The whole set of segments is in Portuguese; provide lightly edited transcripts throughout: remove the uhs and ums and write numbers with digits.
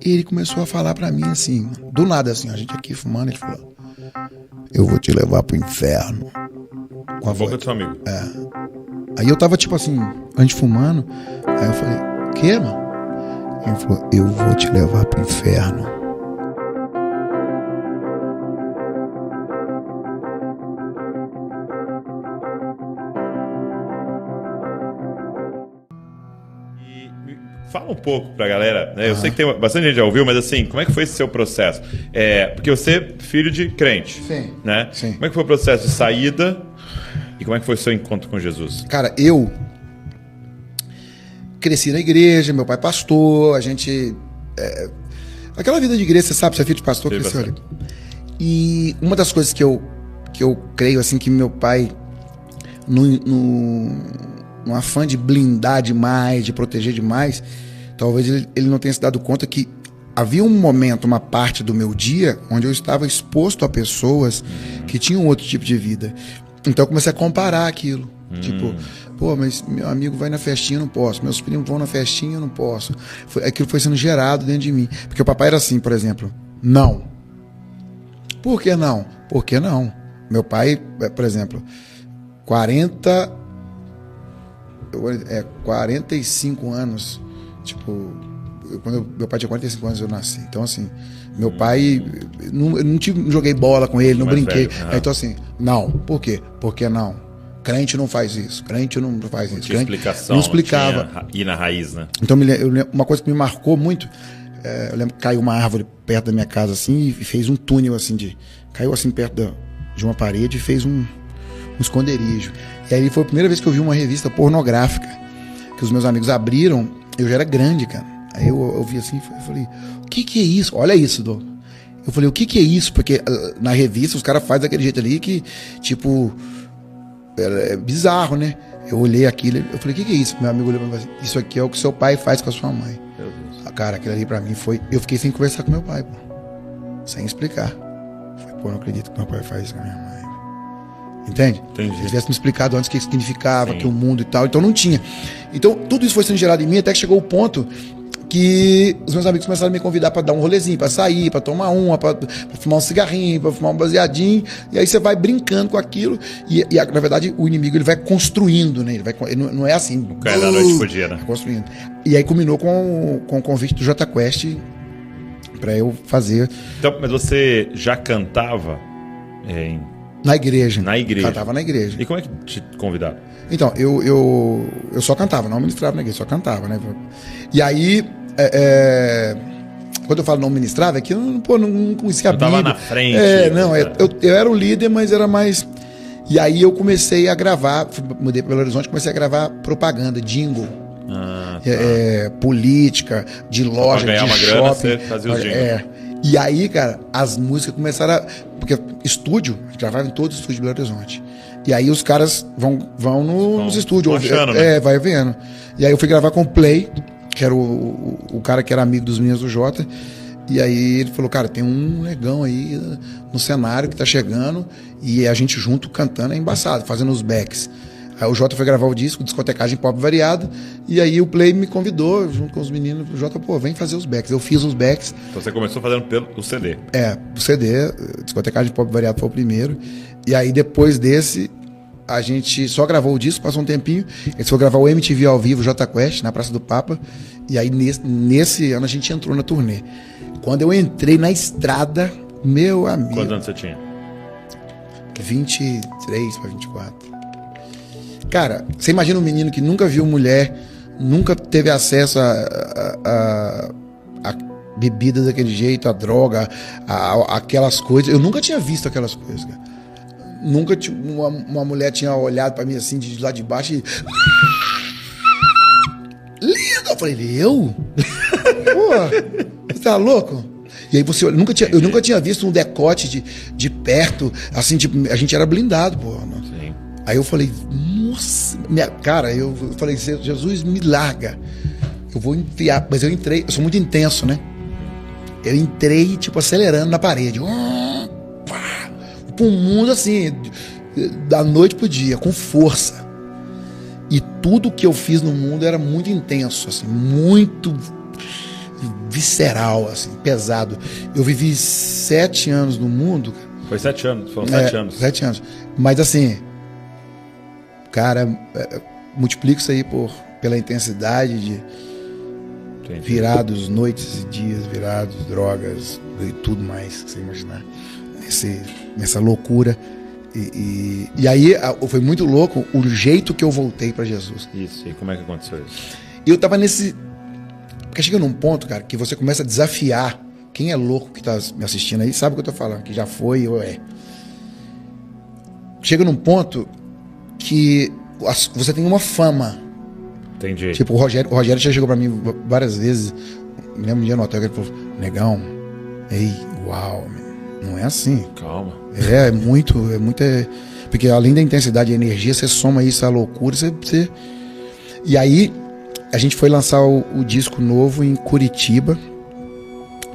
Ele começou a falar pra mim assim, do nada assim, a gente aqui fumando, ele falou: eu vou te levar pro inferno. Com a boca do seu amigo. Aí eu tava tipo assim, a gente fumando, aí eu falei: o quê, mano? Ele falou: eu vou te levar pro inferno. Fala um pouco pra galera, né? Eu sei que tem bastante gente já ouviu, mas assim, como é que foi esse seu processo? Porque você é filho de crente, Sim, né? sim. Como é que foi o processo de saída e como é que foi o seu encontro com Jesus? Cara, eu cresci na igreja, meu pai pastor, a gente... aquela vida de igreja, você sabe, você é filho de pastor, cresceu ali. E uma das coisas que eu creio, assim, que meu pai, no afã de blindar demais, de proteger demais, talvez ele não tenha se dado conta que havia um momento, uma parte do meu dia, onde eu estava exposto a pessoas que tinham outro tipo de vida. Então eu comecei a comparar aquilo. Tipo, pô, mas meu amigo vai na festinha, eu não posso. Meus primos vão na festinha, eu não posso. Aquilo foi sendo gerado dentro de mim. Porque o papai era assim, por exemplo: não. Por que não? Por que não? Meu pai, por exemplo, 45 anos, tipo, quando meu pai tinha 45 anos eu nasci. Então assim, meu pai, não joguei bola com ele, não brinquei. Então assim, não. Por quê? Por que não? Crente não faz isso, crente não faz isso. Tinha explicação, não explicava. Não tinha ir na raiz, né? Então uma coisa que me marcou muito, eu lembro que caiu uma árvore perto da minha casa assim e fez um túnel assim caiu assim perto de uma parede e fez um esconderijo. E aí foi a primeira vez que eu vi uma revista pornográfica que os meus amigos abriram. Eu já era grande, cara. Aí eu vi assim e falei: o que é isso? Olha isso, Dô. Eu falei: o que é isso? Porque na revista os caras fazem daquele jeito ali que, tipo, é bizarro, né? Eu olhei aquilo, eu falei: o que é isso? Meu amigo olhou pra mim e falou: isso aqui é o que seu pai faz com a sua mãe. Meu Deus. Cara, aquilo ali pra mim foi... Eu fiquei sem conversar com meu pai, pô. Sem explicar. Eu falei: pô, não acredito que meu pai faz isso com a minha mãe. Entende? Entendi. Se tivesse me explicado antes o que significava, Sim. que o mundo e tal, então não tinha. Então tudo isso foi sendo gerado em mim até que chegou o ponto que os meus amigos começaram a me convidar pra dar um rolezinho, pra sair, pra tomar uma, pra fumar um cigarrinho, pra fumar um baseadinho, e aí você vai brincando com aquilo e na verdade o inimigo ele vai construindo, né? Ele não é assim. Cai da noite pro dia, né? Construindo. E aí culminou com o convite do Jota Quest pra eu fazer. Então, mas você já cantava Na igreja. Na igreja. Cantava na igreja. E como é que te convidaram? Então, eu só cantava, não ministrava na igreja, só cantava, né? E aí, quando eu falo não ministrava, é que eu não conhecia a Bíblia. Eu tava na frente. Eu era o líder, mas era mais... E aí eu comecei a gravar, mudei para Belo Horizonte, comecei a gravar propaganda, jingle. Política, de loja, ganhar de uma shopping. grana, você fazia os jingles. E aí, cara, as músicas começaram a... Porque estúdio, a gente gravava em todos os estúdios de Belo Horizonte. E aí os caras vão nos estúdios. Achando, né? Vai vendo. E aí eu fui gravar com o Play, que era o cara que era amigo dos meninos do Jota. E aí ele falou: cara, tem um negão aí no cenário que tá chegando. E a gente junto cantando é embaçado, fazendo os backs. Aí o Jota foi gravar o disco, Discotecagem Pop Variado. E aí o Play me convidou, junto com os meninos, o Jota, pô, vem fazer os backs. Eu fiz os backs. Então você começou fazendo pelo CD. O CD, Discotecagem Pop Variado foi o primeiro. E aí depois desse, a gente só gravou o disco, passou um tempinho. Eles foram gravar o MTV ao vivo, Jota Quest, na Praça do Papa. E aí nesse ano a gente entrou na turnê. Quando eu entrei na estrada, meu amigo... Quantos anos você tinha? 23 para 24. Cara, você imagina um menino que nunca viu mulher, nunca teve acesso a bebida daquele jeito, a droga, aquelas coisas. Eu nunca tinha visto aquelas coisas, cara. Nunca uma mulher tinha olhado pra mim assim, de lá de baixo e... Lindo! Eu falei: eu? Pô, você tá louco? E aí eu nunca tinha visto um decote de perto, assim, tipo, a gente era blindado, pô. Sim. Aí eu falei: nossa, cara, eu falei: Jesus, me larga. Eu vou enfiar. Mas eu entrei, eu sou muito intenso, né? Eu entrei, tipo, acelerando na parede. Pro mundo, assim, da noite pro dia, com força. E tudo que eu fiz no mundo era muito intenso, assim, muito visceral, assim, pesado. Eu vivi 7 anos no mundo. Foi 7 anos, foram 7 anos. 7 anos. Mas assim, cara, multiplica isso aí pela intensidade de virados, noites e dias, virados, drogas e tudo mais que você imaginar. Nessa loucura. E aí foi muito louco o jeito que eu voltei para Jesus. Isso, e como é que aconteceu isso? Eu tava porque chega num ponto, cara, que você começa a desafiar. Quem é louco que tá me assistindo aí sabe o que eu tô falando, que já foi ou é. Chega num ponto que você tem uma fama. Entendi. Tipo, o Rogério já chegou pra mim várias vezes. Me lembro um dia no hotel que ele falou: Negão, ei, uau, não é assim. Calma. É muito. Porque além da intensidade e energia, você soma isso à loucura. E aí, a gente foi lançar o disco novo em Curitiba.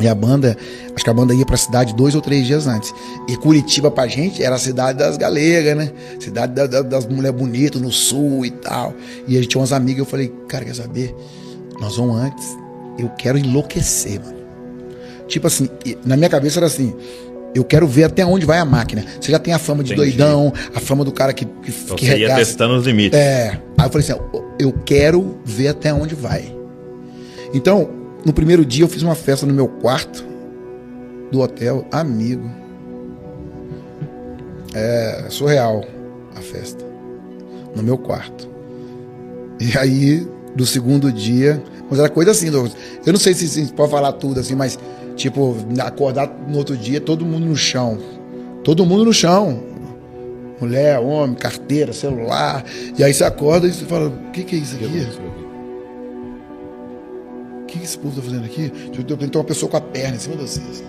E a banda, acho que a banda ia pra cidade 2 ou 3 dias antes. E Curitiba pra gente era a cidade das galegas, né? Cidade das mulheres bonitas no sul e tal. E a gente tinha umas amigas, eu falei, cara, quer saber? Nós vamos antes. Eu quero enlouquecer, mano. Tipo assim, na minha cabeça era assim, eu quero ver até onde vai a máquina. Você já tem a fama de doidão, a fama do cara que então você ia testando os limites. Aí eu falei assim, eu quero ver até onde vai. Então, no primeiro dia eu fiz uma festa no meu quarto do hotel, amigo. É surreal a festa. No meu quarto. E aí, do segundo dia, mas era coisa assim, eu não sei se pode falar tudo assim, mas tipo, acordar no outro dia, todo mundo no chão. Todo mundo no chão. Mulher, homem, carteira, celular. E aí você acorda e você fala, o que é isso aqui? O que esse povo tá fazendo aqui? Tem uma pessoa com a perna em cima de vocês.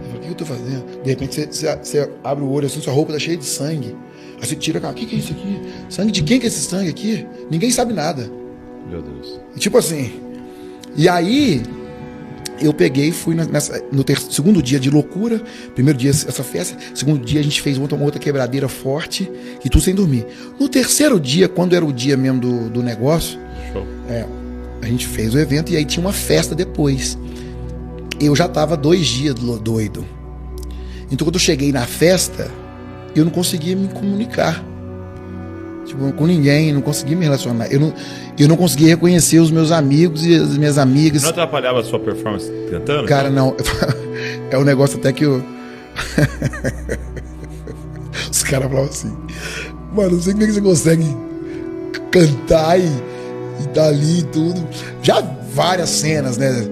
Eu falo, o que eu tô fazendo? De repente você abre o olho assim, sua roupa tá cheia de sangue. Aí você tira a cara, o que é isso aqui? Sangue de quem que é esse sangue aqui? Ninguém sabe nada. Meu Deus. E tipo assim. E aí, eu peguei e fui no segundo dia de loucura. Primeiro dia essa festa. Segundo dia a gente fez uma outra quebradeira forte. E tudo sem dormir. No terceiro dia, quando era o dia mesmo do negócio. Show. A gente fez o evento e aí tinha uma festa depois. Eu já tava 2 dias doido. Então quando eu cheguei na festa, eu não conseguia me comunicar. Tipo, com ninguém, não conseguia me relacionar. Eu não conseguia reconhecer os meus amigos e as minhas amigas. Não atrapalhava a sua performance cantando? Cara, não. É um negócio até que eu... Os caras falavam assim, mano, não sei como é que você consegue cantar e tá ali e tudo. Já várias cenas, né?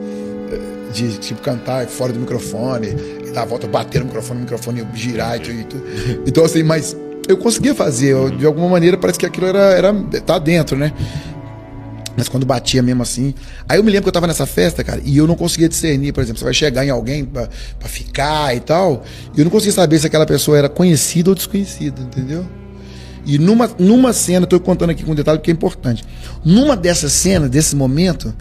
De tipo cantar fora do microfone, e dar a volta, bater no microfone girar e tudo. Então, assim, mas eu conseguia fazer. De alguma maneira, parece que aquilo era tá dentro, né? Mas quando batia mesmo assim. Aí eu me lembro que eu tava nessa festa, cara, e eu não conseguia discernir, por exemplo, você vai chegar em alguém pra ficar e tal, e eu não conseguia saber se aquela pessoa era conhecida ou desconhecida, entendeu? E numa cena, estou contando aqui com um detalhe porque é importante. Numa dessas cenas, desse momento,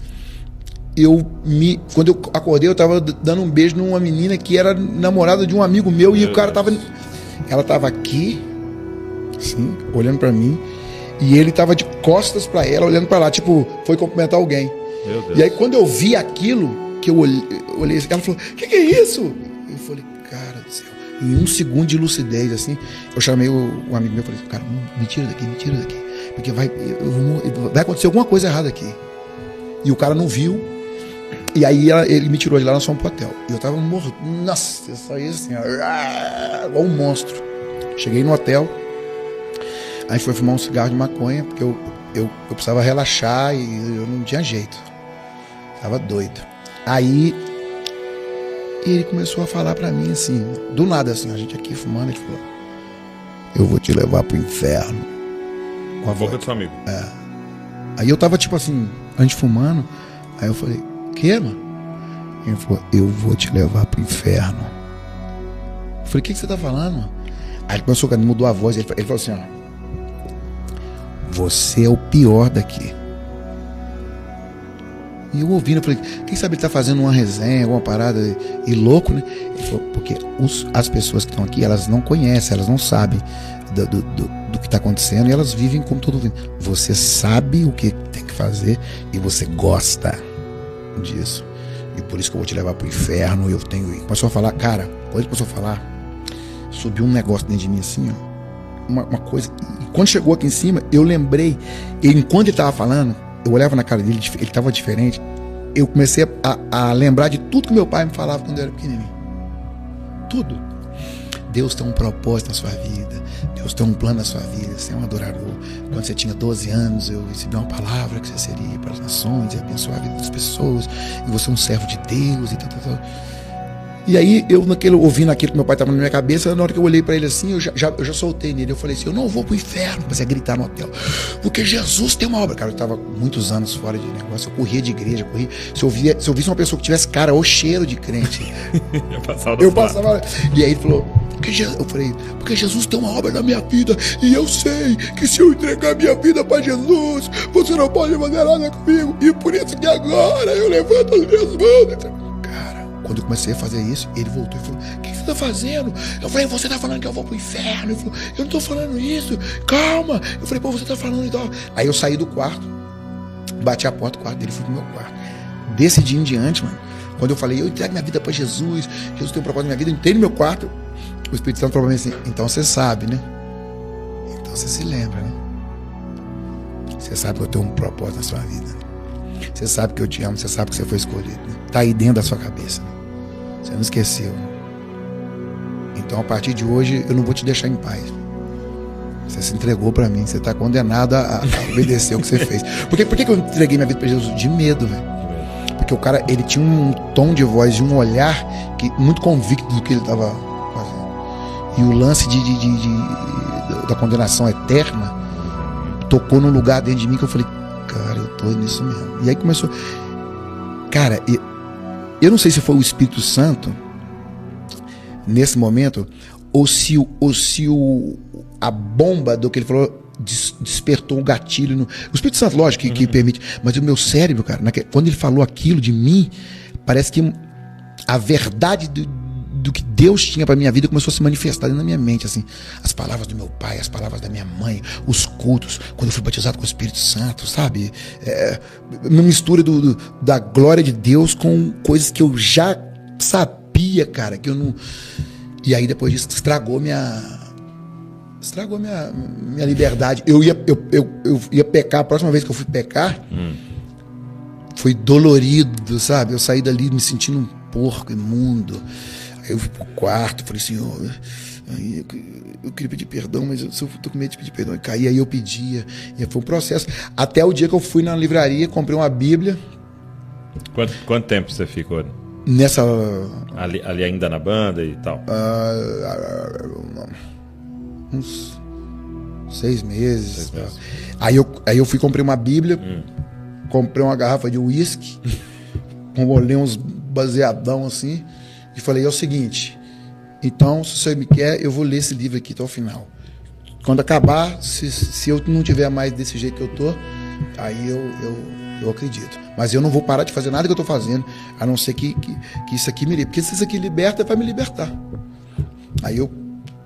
quando eu acordei, eu estava dando um beijo numa menina que era namorada de um amigo meu. E o cara ela estava aqui, assim, olhando para mim, e ele estava de costas para ela, olhando para lá, tipo, foi cumprimentar alguém. Meu Deus. E aí quando eu vi aquilo, que eu olhei, ela falou, o que é isso? Eu falei, cara do céu. Em 1 segundo de lucidez, assim, eu chamei um amigo meu e falei, cara, me tira daqui, porque vai acontecer alguma coisa errada aqui. E o cara não viu, e aí ele me tirou de lá, nós fomos pro hotel. E eu tava morto, nossa, eu saí assim, igual um monstro. Cheguei no hotel, aí fui fumar um cigarro de maconha, porque eu precisava relaxar e eu não tinha jeito. Tava doido. Aí ele começou a falar pra mim assim, do nada assim, a gente aqui fumando, ele falou, eu vou te levar pro inferno. Com a boca do seu amigo. Aí eu tava tipo assim, a gente fumando, aí eu falei, que, mano? Ele falou, eu vou te levar pro inferno. Eu falei, o que você tá falando, mano? Aí ele começou, ele mudou a voz, ele falou assim, ó, você é o pior daqui. E eu ouvindo, eu falei, quem sabe ele tá fazendo uma resenha, alguma parada, e louco, né? Ele falou, porque as pessoas que estão aqui, elas não conhecem, elas não sabem do que tá acontecendo, e elas vivem como todo mundo. Você sabe o que tem que fazer, e você gosta disso. e por isso que eu vou te levar pro inferno, eu tenho... E começou a falar, cara, quando ele começou a falar, subiu um negócio dentro de mim assim, ó, uma coisa, e quando chegou aqui em cima, eu lembrei, enquanto ele tava falando, eu olhava na cara dele, ele tava diferente, eu comecei a lembrar de tudo que meu pai me falava quando eu era pequenininho. Tudo. Deus tem um propósito na sua vida, Deus tem um plano na sua vida, você é um adorador. Quando você tinha 12 anos, eu recebi uma palavra que você seria para as nações e abençoar a vida das pessoas, e você é um servo de Deus e tal. E aí, eu ouvindo aquilo que meu pai estava na minha cabeça, na hora que eu olhei para ele assim, eu já soltei nele. Eu falei assim, eu não vou pro inferno. Comecei a gritar no hotel, porque Jesus tem uma obra. Cara, eu estava muitos anos fora de negócio, eu corria de igreja, corria. Se eu visse uma pessoa que tivesse cara ou cheiro de crente, eu passava. E aí ele falou, eu falei, porque Jesus tem uma obra na minha vida, e eu sei que se eu entregar minha vida para Jesus, você não pode fazer nada comigo, e por isso que agora eu levanto as minhas mãos. Quando eu comecei a fazer isso, ele voltou e falou, o que você está fazendo? Eu falei, você está falando que eu vou pro inferno? Ele falou, eu não estou falando isso, calma. Eu falei, pô, você está falando e tal. Aí eu saí do quarto, bati a porta do quarto dele, fui pro meu quarto. Desse dia em diante, mano, quando eu falei, eu entrego minha vida para Jesus, Jesus tem um propósito na minha vida, eu entrei no meu quarto, o Espírito Santo falou assim, então você sabe, né? Então você se lembra, né? Você sabe que eu tenho um propósito na sua vida, né? Você sabe que eu te amo, você sabe que você foi escolhido, né? Tá aí dentro da sua cabeça, né? Você não esqueceu. Então, a partir de hoje, eu não vou te deixar em paz. Você se entregou para mim, você está condenado a obedecer o que você fez. Por que eu entreguei minha vida para Jesus? De medo, velho. Porque o cara, ele tinha um tom de voz e um olhar muito convicto do que ele estava fazendo. E o lance da condenação eterna tocou num lugar dentro de mim que eu falei, cara, eu tô nisso mesmo. E aí começou... Cara, eu não sei se foi o Espírito Santo nesse momento ou se a bomba do que ele falou despertou um gatilho. O Espírito Santo, lógico, que permite, mas o meu cérebro, cara, quando ele falou aquilo de mim, parece que a verdade do que Deus tinha para minha vida começou a se manifestar na minha mente, assim, as palavras do meu pai, as palavras da minha mãe, os cultos, quando eu fui batizado com o Espírito Santo, sabe? Uma mistura da glória de Deus com coisas que eu já sabia, cara, que eu não... E aí depois disso estragou minha liberdade. Eu ia pecar, a próxima vez que eu fui pecar, foi dolorido, sabe? Eu saí dali me sentindo um porco imundo. Aí eu fui pro quarto, falei, Senhor, eu queria pedir perdão, mas eu tô com medo de pedir perdão. E caí, aí eu pedia. E foi um processo. Até o dia que eu fui na livraria, comprei uma Bíblia. Quanto tempo você ficou? Nessa... Ali ainda na banda e tal? Uns 6 meses. Aí eu fui, comprei uma Bíblia, comprei uma garrafa de uísque, molhei uns baseadão assim, e falei, é o seguinte, então, se você me quer, eu vou ler esse livro aqui até o final. Quando acabar, se eu não tiver mais desse jeito que eu tô, aí eu acredito. Mas eu não vou parar de fazer nada que eu tô fazendo, a não ser que isso aqui me liberte. Porque se isso aqui liberta, vai me libertar. Aí eu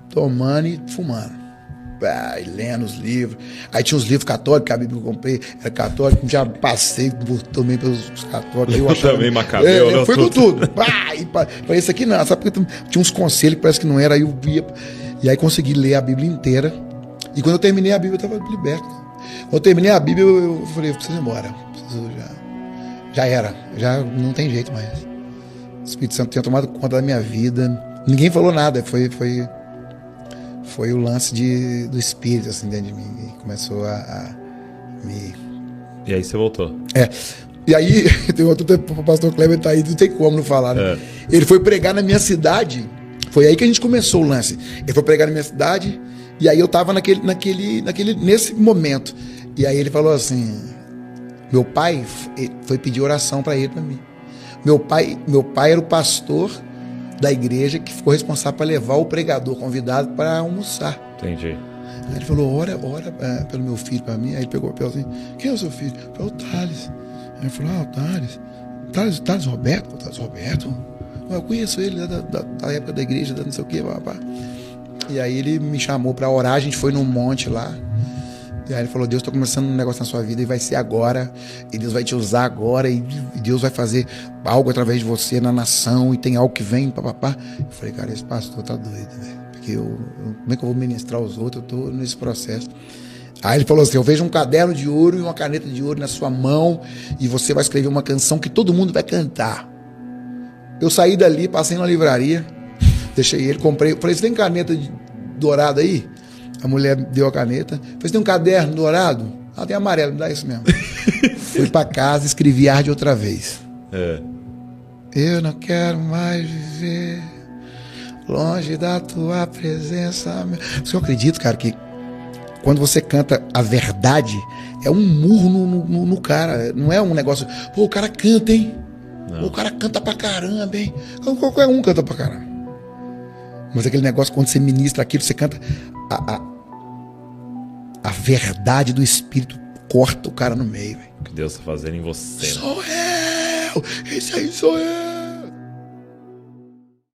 tomando e fumando. E lendo os livros. Aí tinha os livros católicos, que a Bíblia que eu comprei era católico, já passei também pelos católicos. Eu também, Macabeu. Eu fui com tudo. Para isso aqui não, sabe? Porque tinha uns conselhos que parece que não era, aí eu via. E aí consegui ler a Bíblia inteira. E quando eu terminei a Bíblia, eu estava liberto. Quando eu terminei a Bíblia, eu falei, eu preciso ir embora. Já era, já não tem jeito mais. O Espírito Santo tinha tomado conta da minha vida. Ninguém falou nada, foi o lance do Espírito, assim, dentro de mim. E começou a me... E aí você voltou. E aí, o pastor Kleber tá aí, não tem como não falar, né? Ele foi pregar na minha cidade. Foi aí que a gente começou o lance. Ele foi pregar na minha cidade, e aí eu tava nesse momento. E aí ele falou assim, meu pai foi pedir oração para ele, para mim. Meu pai era o pastor da igreja que ficou responsável para levar o pregador convidado para almoçar. Entendi. Aí ele falou, ora pelo meu filho para mim. Aí ele pegou o papel assim, quem é o seu filho? Eu falei, o Thales. Aí ele falou, o Thales Roberto? O Thales Roberto? Eu conheço ele da época da igreja, da não sei o que, papá. E aí ele me chamou para orar, a gente foi num monte lá. E aí ele falou, Deus está começando um negócio na sua vida e vai ser agora, e Deus vai te usar agora, e Deus vai fazer algo através de você na nação, e tem algo que vem, papapá. Eu falei, cara, esse pastor tá doido, velho, porque como é que eu vou ministrar os outros? Eu tô nesse processo. Aí ele falou assim, eu vejo um caderno de ouro e uma caneta de ouro na sua mão, e você vai escrever uma canção que todo mundo vai cantar. Eu saí dali, passei na livraria, deixei ele, comprei, falei, você tem caneta dourada aí? A mulher deu a caneta. Falei, você tem um caderno dourado? Ah, tem amarelo, me dá isso mesmo. Fui pra casa, escrevi Arde Outra Vez. Eu não quero mais viver longe da tua presença. Porque eu acredito, cara, que quando você canta a verdade, é um murro no cara. Não é um negócio, pô, o cara canta, hein? Pô, o cara canta pra caramba, hein? Qualquer um canta pra caramba. Mas aquele negócio, quando você ministra aquilo, você canta a verdade do Espírito, corta o cara no meio. O que Deus está fazendo em você. Sou eu! Esse aí sou eu!